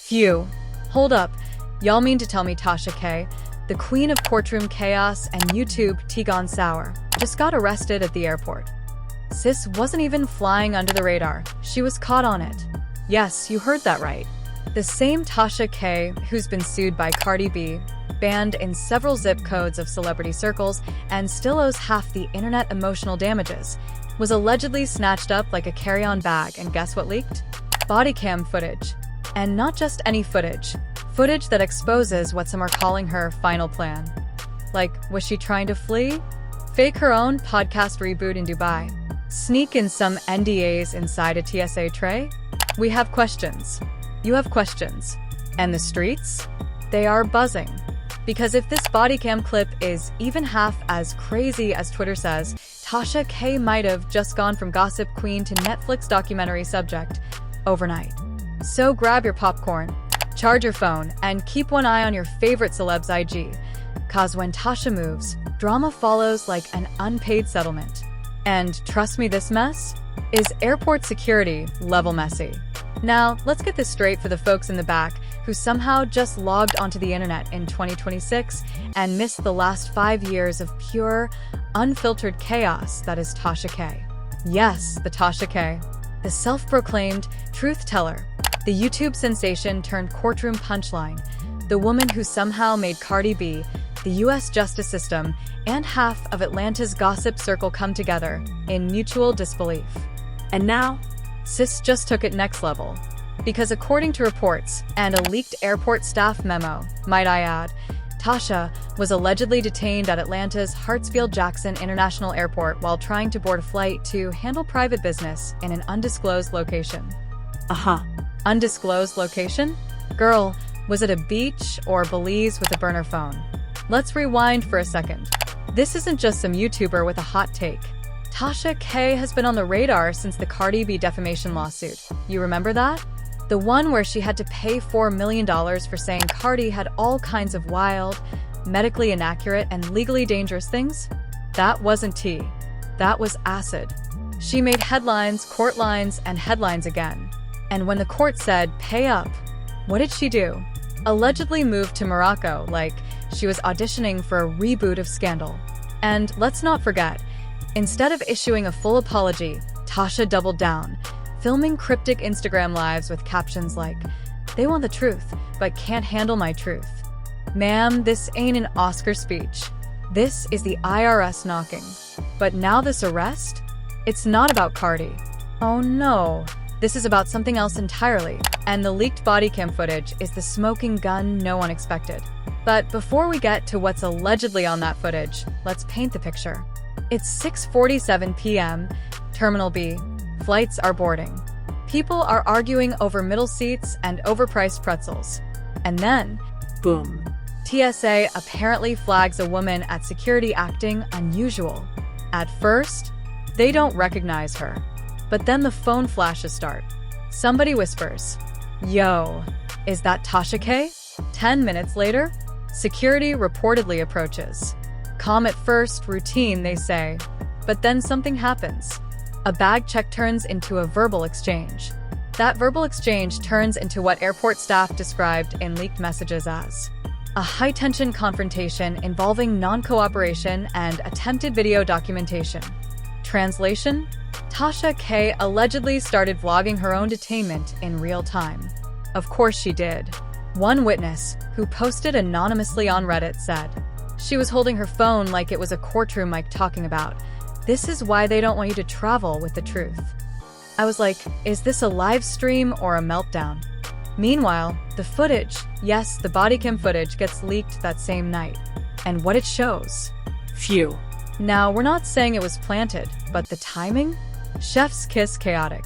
Phew. Hold up. Y'all mean to tell me Tasha K, the queen of courtroom chaos and YouTube tea gone sour, just got arrested at the airport? Sis wasn't even flying under the radar. She was caught on it. Yes, you heard that right. The same Tasha K, who's been sued by Cardi B, banned in several zip codes of celebrity circles, and still owes half the internet emotional damages, was allegedly snatched up like a carry-on bag, and guess what leaked? Bodycam footage. And not just any footage. Footage that exposes what some are calling her final plan. Like, was she trying to flee? Fake her own podcast reboot in Dubai? Sneak in some NDAs inside a TSA tray? We have questions. You have questions. And the streets? They are buzzing. Because if this bodycam clip is even half as crazy as Twitter says, Tasha K might have just gone from gossip queen to Netflix documentary subject overnight. So grab your popcorn, charge your phone, and keep one eye on your favorite celeb's IG. Cause when Tasha moves, drama follows like an unpaid settlement. And trust me, this mess is airport security level messy. Now, let's get this straight for the folks in the back who somehow just logged onto the internet in 2026 and missed the last 5 years of pure, unfiltered chaos that is Tasha K. Yes, the Tasha K. The self-proclaimed truth teller. The YouTube sensation turned courtroom punchline. The woman who somehow made Cardi B, the US justice system, and half of Atlanta's gossip circle come together in mutual disbelief. And now, sis just took it next level. Because according to reports, and a leaked airport staff memo, might I add, Tasha was allegedly detained at Atlanta's Hartsfield-Jackson International Airport while trying to board a flight to handle private business in an undisclosed location. Undisclosed location? Girl, was it a beach or Belize with a burner phone? Let's rewind for a second. This isn't just some YouTuber with a hot take. Tasha K has been on the radar since the Cardi B defamation lawsuit. You remember that? The one where she had to pay $4 million for saying Cardi had all kinds of wild, medically inaccurate, and legally dangerous things? That wasn't tea. That was acid. She made headlines, court lines, and headlines again. And when the court said, pay up, what did she do? Allegedly moved to Morocco like she was auditioning for a reboot of Scandal. And let's not forget, instead of issuing a full apology, Tasha doubled down, filming cryptic Instagram lives with captions like, they want the truth, but can't handle my truth. Ma'am, this ain't an Oscar speech. This is the IRS knocking. But now this arrest? It's not about Cardi. Oh no. This is about something else entirely, and the leaked bodycam footage is the smoking gun no one expected. But before we get to what's allegedly on that footage, let's paint the picture. It's 6:47 p.m., Terminal B. Flights are boarding. People are arguing over middle seats and overpriced pretzels. And then, boom. TSA apparently flags a woman at security acting unusual. At first, they don't recognize her. But then the phone flashes start. Somebody whispers, "Yo, is that Tasha K?" 10 minutes later, security reportedly approaches. Calm at first, routine, they say. But then something happens. A bag check turns into a verbal exchange. That verbal exchange turns into what airport staff described in leaked messages as a high-tension confrontation involving non-cooperation and attempted video documentation. Translation? Tasha K allegedly started vlogging her own detainment in real time. Of course she did. One witness, who posted anonymously on Reddit, said, she was holding her phone like it was a courtroom mic talking about, "This is why they don't want you to travel with the truth." I was like, is this a live stream or a meltdown? Meanwhile, the footage, yes, the bodycam footage gets leaked that same night. And what it shows? Phew. Now, we're not saying it was planted, but the timing? Chef's kiss chaotic.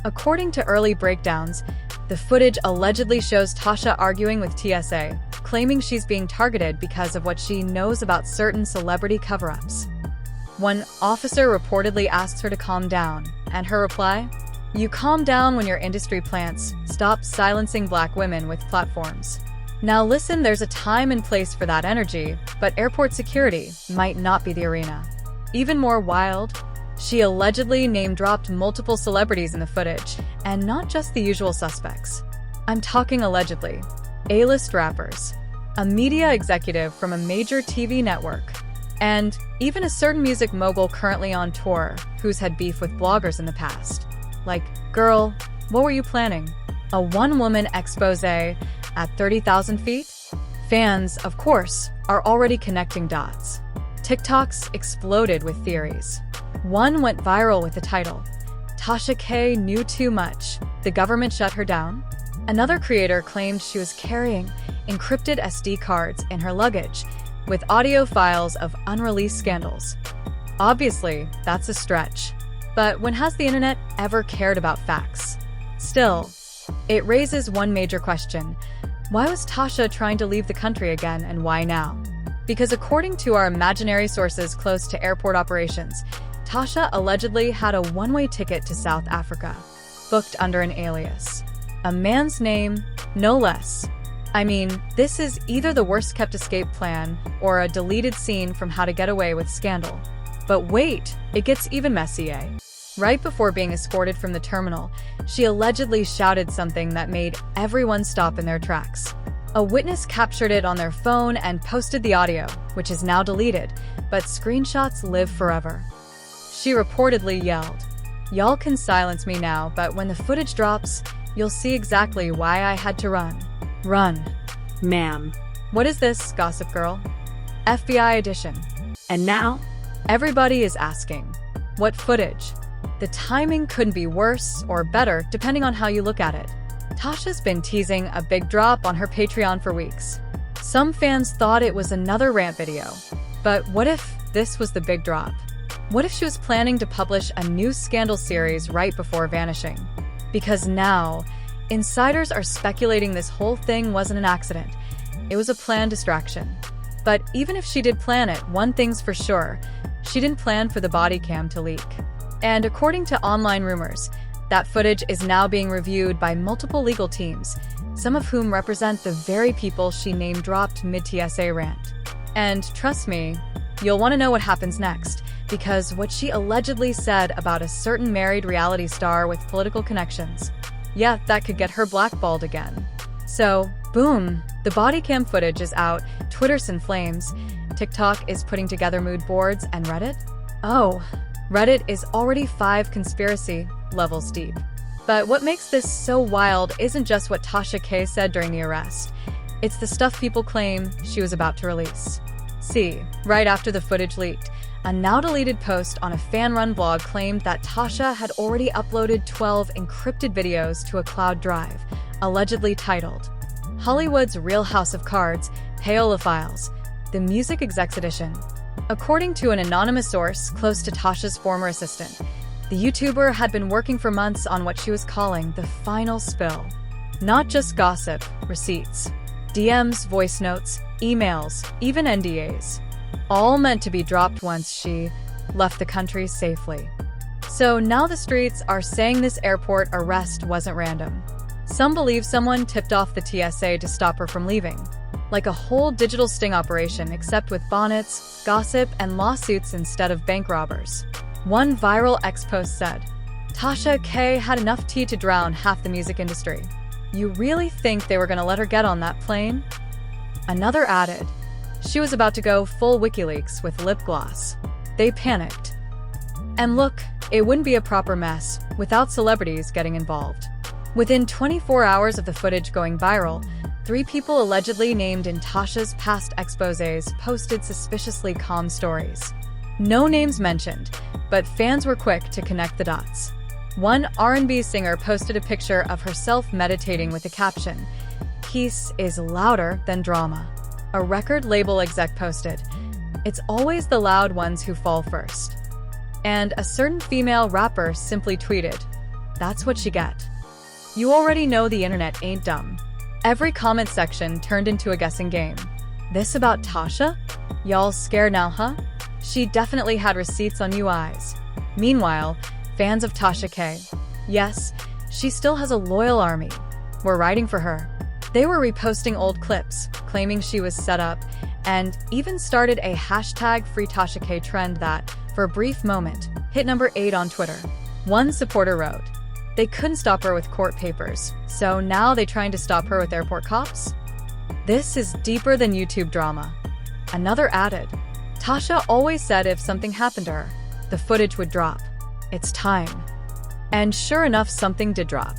According to early breakdowns, the footage allegedly shows Tasha arguing with TSA, claiming she's being targeted because of what she knows about certain celebrity cover-ups. One officer reportedly asks her to calm down, and her reply? "You calm down when your industry plants. Stop silencing Black women with platforms." Now listen, there's a time and place for that energy, but airport security might not be the arena. Even more wild, she allegedly name-dropped multiple celebrities in the footage, and not just the usual suspects. I'm talking allegedly. A-list rappers, a media executive from a major TV network, and even a certain music mogul currently on tour who's had beef with bloggers in the past. Like, girl, what were you planning? A one-woman expose at 30,000 feet? Fans, of course, are already connecting dots. TikToks exploded with theories. One went viral with the title, "Tasha K knew too much. The government shut her down." Another creator claimed she was carrying encrypted SD cards in her luggage with audio files of unreleased scandals. Obviously, that's a stretch. But when has the internet ever cared about facts? Still, it raises one major question. Why was Tasha trying to leave the country again, and why now? Because according to our imaginary sources close to airport operations, Tasha allegedly had a one-way ticket to South Africa, booked under an alias. A man's name, no less. I mean, this is either the worst-kept escape plan or a deleted scene from How to Get Away with Scandal. But wait, it gets even messier. Right before being escorted from the terminal, she allegedly shouted something that made everyone stop in their tracks. A witness captured it on their phone and posted the audio, which is now deleted, but screenshots live forever. She reportedly yelled, "Y'all can silence me now, but when the footage drops, you'll see exactly why I had to run." Run. Ma'am. What is this, Gossip Girl? FBI edition. And now? Everybody is asking, what footage? The timing couldn't be worse or better depending on how you look at it. Tasha's been teasing a big drop on her Patreon for weeks. Some fans thought it was another rant video. But what if this was the big drop? What if she was planning to publish a new scandal series right before vanishing? Because now, insiders are speculating this whole thing wasn't an accident. It was a planned distraction. But even if she did plan it, one thing's for sure, she didn't plan for the Bodycam to leak. And according to online rumors, that footage is now being reviewed by multiple legal teams, some of whom represent the very people she name-dropped mid-TSA rant. And trust me, you'll want to know what happens next, because what she allegedly said about a certain married reality star with political connections, yeah, that could get her blackballed again. So, boom, the Bodycam footage is out, Twitter's in flames, TikTok is putting together mood boards, and Reddit? Oh, Reddit is already 5 conspiracy levels deep. But what makes this so wild isn't just what Tasha K said during the arrest. It's the stuff people claim she was about to release. See, right after the footage leaked, a now-deleted post on a fan-run blog claimed that Tasha had already uploaded 12 encrypted videos to a cloud drive, allegedly titled, Hollywood's Real House of Cards, Payola Files, the Music Execs Edition. According to an anonymous source close to Tasha's former assistant, the YouTuber had been working for months on what she was calling the final spill. Not just gossip, receipts, DMs, voice notes, emails, even NDAs. All meant to be dropped once she left the country safely. So now the streets are saying this airport arrest wasn't random. Some believe someone tipped off the TSA to stop her from leaving. Like a whole digital sting operation except with bonnets, gossip, and lawsuits instead of bank robbers. One viral ex-post said, Tasha K had enough tea to drown half the music industry. You really think they were gonna let her get on that plane? Another added, she was about to go full WikiLeaks with lip gloss. They panicked. And look, it wouldn't be a proper mess without celebrities getting involved. Within 24 hours of the footage going viral, 3 people allegedly named in Tasha's past exposés posted suspiciously calm stories. No names mentioned, but fans were quick to connect the dots. One R&B singer posted a picture of herself meditating with the caption, "Peace is louder than drama." A record label exec posted, "It's always the loud ones who fall first." And a certain female rapper simply tweeted, "That's what you get." You already know the internet ain't dumb. Every comment section turned into a guessing game. This about Tasha? Y'all scared now, huh? She definitely had receipts on you eyes. Meanwhile, fans of Tasha K, yes, she still has a loyal army, were writing for her. They were reposting old clips, claiming she was set up, and even started a hashtag Free Tasha K trend that, for a brief moment, hit number 8 on Twitter. One supporter wrote, They couldn't stop her with court papers, so now they're trying to stop her with airport cops? This is deeper than YouTube drama. Another added, Tasha always said if something happened to her, the footage would drop. It's time. And sure enough, something did drop.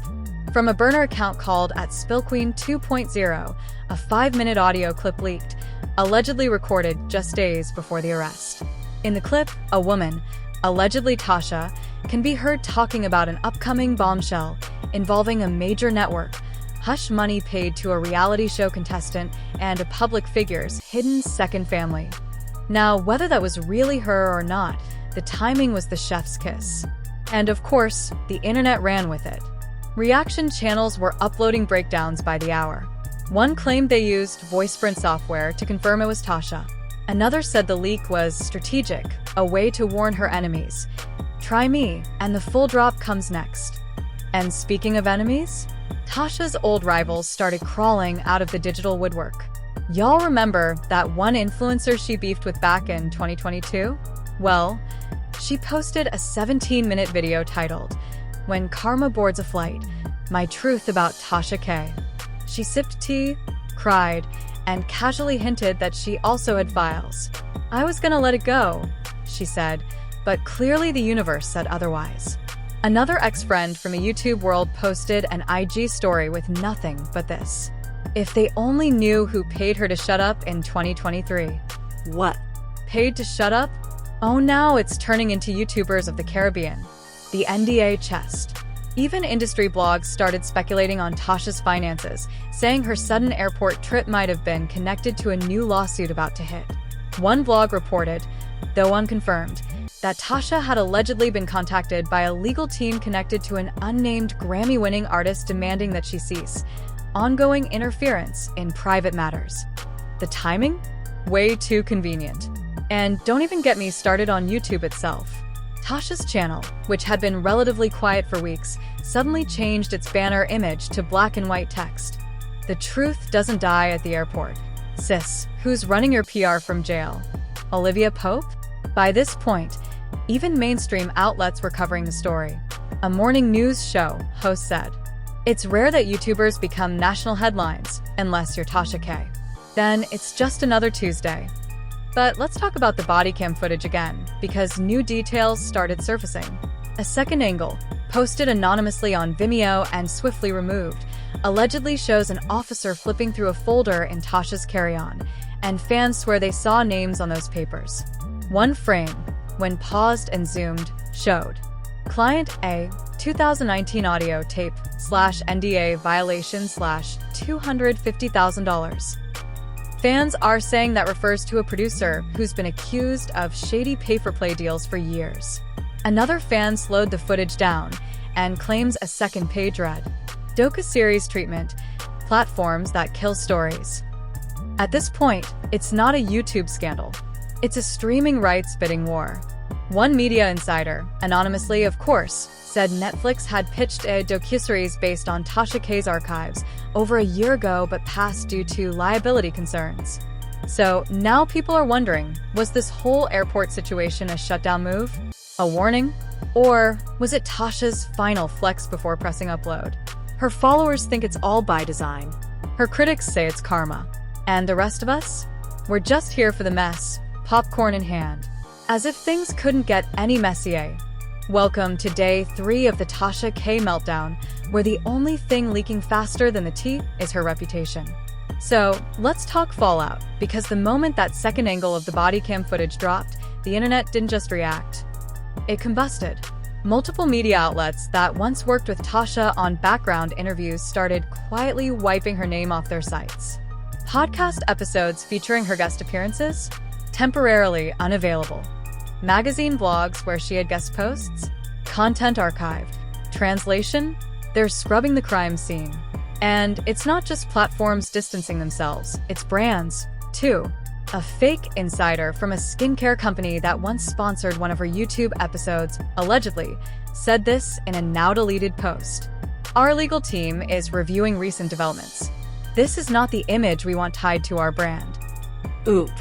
From a burner account called @SpillQueen 2.0, a 5-minute audio clip leaked, allegedly recorded just days before the arrest. In the clip, a woman, allegedly Tasha, can be heard talking about an upcoming bombshell involving a major network, hush money paid to a reality show contestant, and a public figure's hidden second family. Now, whether that was really her or not, the timing was the chef's kiss. And of course, the internet ran with it. Reaction channels were uploading breakdowns by the hour. One claimed they used VoicePrint software to confirm it was Tasha. Another said the leak was strategic, a way to warn her enemies. Try me, and the full drop comes next. And speaking of enemies, Tasha's old rivals started crawling out of the digital woodwork. Y'all remember that one influencer she beefed with back in 2022? Well, she posted a 17-minute video titled, "When Karma Boards a Flight, My Truth About Tasha K." She sipped tea, cried, and casually hinted that she also had files. "I was gonna let it go," she said, but clearly the universe said otherwise. Another ex-friend from a YouTube world posted an IG story with nothing but this. If they only knew who paid her to shut up in 2023. What? Paid to shut up? Oh, now it's turning into YouTubers of the Caribbean. The NDA chest. Even industry blogs started speculating on Tasha's finances, saying her sudden airport trip might have been connected to a new lawsuit about to hit. One blog reported, though unconfirmed, that Tasha had allegedly been contacted by a legal team connected to an unnamed Grammy-winning artist demanding that she cease ongoing interference in private matters. The timing? Way too convenient. And don't even get me started on YouTube itself. Tasha's channel, which had been relatively quiet for weeks, suddenly changed its banner image to black and white text. "The truth doesn't die at the airport. Sis, who's running your PR from jail? Olivia Pope?" By this point, even mainstream outlets were covering the story. A morning news show host said, "It's rare that YouTubers become national headlines, unless you're Tasha K. Then it's just another Tuesday." But let's talk about the Bodycam footage again, because new details started surfacing. A second angle, posted anonymously on Vimeo and swiftly removed, allegedly shows an officer flipping through a folder in Tasha's carry-on, and fans swear they saw names on those papers. One frame, when paused and zoomed, showed Client A, 2019 audio tape /NDA violation $250,000. Fans are saying that refers to a producer who's been accused of shady pay-for-play deals for years. Another fan slowed the footage down and claims a second page read, "Docu-series treatment, platforms that kill stories." At this point, it's not a YouTube scandal. It's a streaming rights bidding war. One media insider, anonymously of course, said Netflix had pitched a docuseries based on Tasha K's archives over a year ago but passed due to liability concerns. So now people are wondering, was this whole airport situation a shutdown move? A warning? Or was it Tasha's final flex before pressing upload? Her followers think it's all by design. Her critics say it's karma. And the rest of us? We're just here for the mess, popcorn in hand. As if things couldn't get any messier. Welcome to day 3 of the Tasha K meltdown, where the only thing leaking faster than the tea is her reputation. So let's talk fallout, because the moment that second angle of the Bodycam footage dropped, the internet didn't just react. It combusted. Multiple media outlets that once worked with Tasha on background interviews started quietly wiping her name off their sites. Podcast episodes featuring her guest appearances? Temporarily unavailable. Magazine blogs where she had guest posts? Content archived. Translation? They're scrubbing the crime scene. And it's not just platforms distancing themselves, it's brands, too. A fake insider from a skincare company that once sponsored one of her YouTube episodes, allegedly, said this in a now-deleted post. "Our legal team is reviewing recent developments. This is not the image we want tied to our brand." Oop.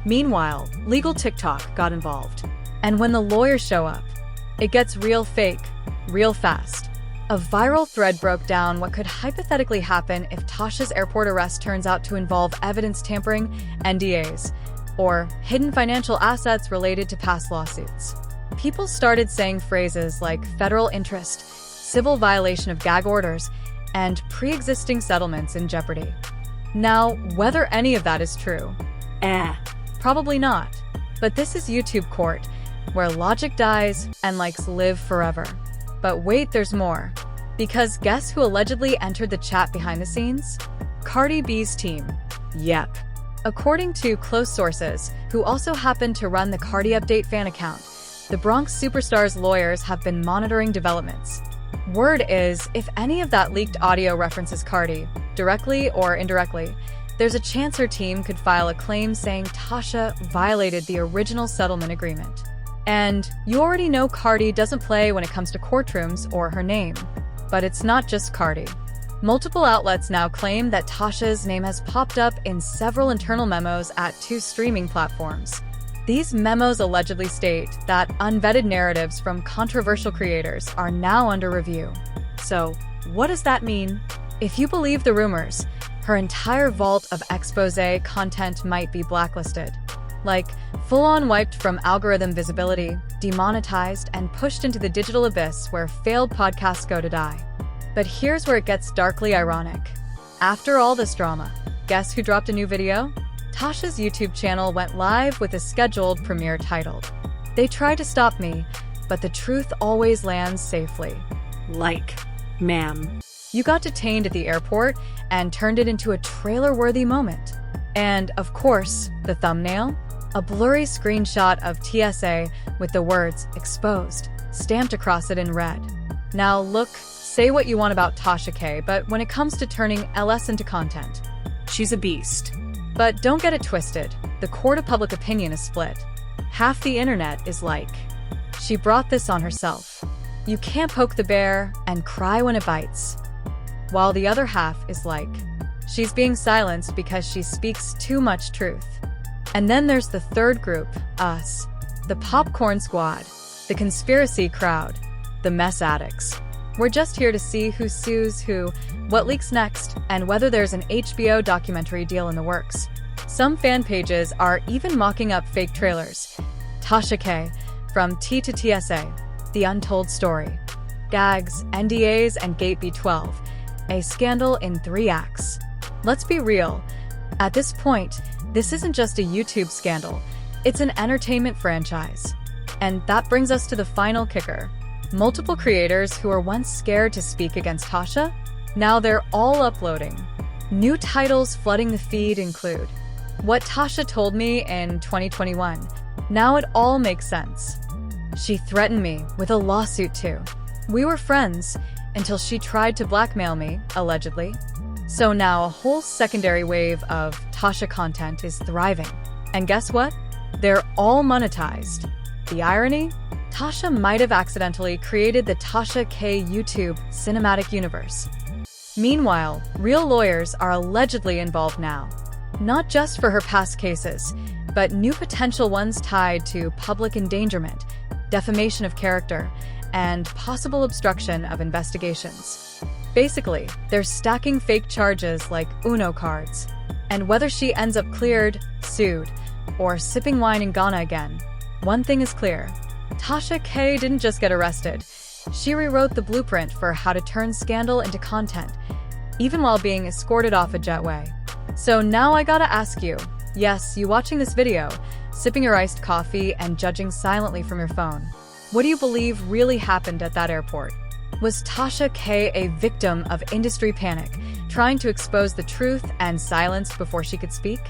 Meanwhile, legal TikTok got involved. And when the lawyers show up, it gets real fake, real fast. A viral thread broke down what could hypothetically happen if Tasha's airport arrest turns out to involve evidence tampering, NDAs, or hidden financial assets related to past lawsuits. People started saying phrases like federal interest, civil violation of gag orders, and pre-existing settlements in jeopardy. Now, whether any of that is true, probably not. But this is YouTube court, where logic dies and likes live forever. But wait, there's more. Because guess who allegedly entered the chat behind the scenes? Cardi B's team. Yep. According to close sources, who also happen to run the Cardi Update fan account, the Bronx superstar's lawyers have been monitoring developments. Word is, if any of that leaked audio references Cardi, directly or indirectly, there's a chance her team could file a claim saying Tasha violated the original settlement agreement. And you already know Cardi doesn't play when it comes to courtrooms or her name. But it's not just Cardi. Multiple outlets now claim that Tasha's name has popped up in several internal memos at 2 streaming platforms. These memos allegedly state that unvetted narratives from controversial creators are now under review. So, what does that mean? If you believe the rumors, her entire vault of expose content might be blacklisted. Like, full-on wiped from algorithm visibility, demonetized, and pushed into the digital abyss where failed podcasts go to die. But here's where it gets darkly ironic. After all this drama, guess who dropped a new video? Tasha's YouTube channel went live with a scheduled premiere titled, "They Tried to Stop Me, but the Truth Always Lands Safely." Like, ma'am. You got detained at the airport and turned it into a trailer-worthy moment. And, of course, the thumbnail? A blurry screenshot of TSA with the words "exposed" stamped across it in red. Now look, say what you want about Tasha K, but when it comes to turning LS into content, She's a beast. But don't get it twisted, the court of public opinion is split. Half the internet is like, she brought this on herself. You can't poke the bear and cry when it bites. While the other half is like, she's being silenced because she speaks too much truth. And then there's the third group, us. The popcorn squad, the conspiracy crowd, the mess addicts. We're just here to see who sues who, what leaks next, and whether there's an HBO documentary deal in the works. Some fan pages are even mocking up fake trailers. Tasha K, from T to TSA, The Untold Story. Gags, NDAs, and Gate B12. A scandal in 3 acts. Let's be real. At this point, this isn't just a YouTube scandal, it's an entertainment franchise. And that brings us to the final kicker. Multiple creators who were once scared to speak against Tasha, now they're all uploading. New titles flooding the feed include What Tasha Told Me in 2021. Now it all makes sense. She threatened me with a lawsuit too. We were friends until she tried to blackmail me, allegedly. So now a whole secondary wave of Tasha content is thriving. And guess what? They're all monetized. The irony? Tasha might have accidentally created the Tasha K YouTube cinematic universe. Meanwhile, real lawyers are allegedly involved now. Not just for her past cases, but new potential ones tied to public endangerment, defamation of character, and possible obstruction of investigations. Basically, they're stacking fake charges like Uno cards. And whether she ends up cleared, sued, or sipping wine in Ghana again, one thing is clear. Tasha K didn't just get arrested. She rewrote the blueprint for how to turn scandal into content, even while being escorted off a jetway. So now I gotta ask you, yes, you watching this video, sipping your iced coffee and judging silently from your phone, what do you believe really happened at that airport? Was Tasha K a victim of industry panic, trying to expose the truth and silenced before she could speak?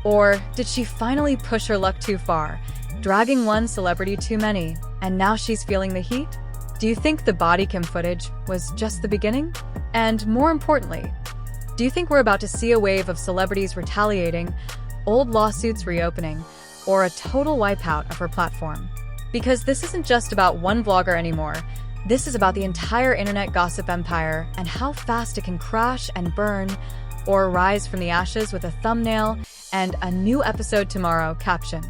Or did she finally push her luck too far, dragging one celebrity too many, and now she's feeling the heat? Do you think the Bodycam footage was just the beginning? And more importantly, do you think we're about to see a wave of celebrities retaliating, old lawsuits reopening, or a total wipeout of her platform? Because this isn't just about one vlogger anymore. This is about the entire internet gossip empire and how fast it can crash and burn or rise from the ashes with a thumbnail and a new episode tomorrow caption.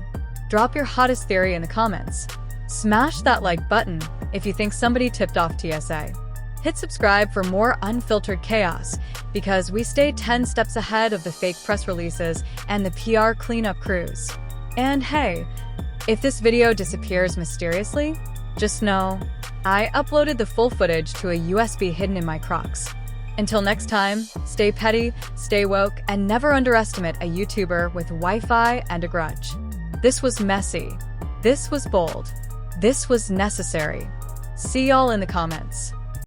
Drop your hottest theory in the comments. Smash that like button if you think somebody tipped off TSA. Hit subscribe for more unfiltered chaos, because we stay 10 steps ahead of the fake press releases and the PR cleanup crews. And hey, if this video disappears mysteriously, just know I uploaded the full footage to a USB hidden in my Crocs. Until next time, stay petty, stay woke, and never underestimate a YouTuber with Wi-Fi and a grudge. This was messy. This was bold. This was necessary. See y'all in the comments.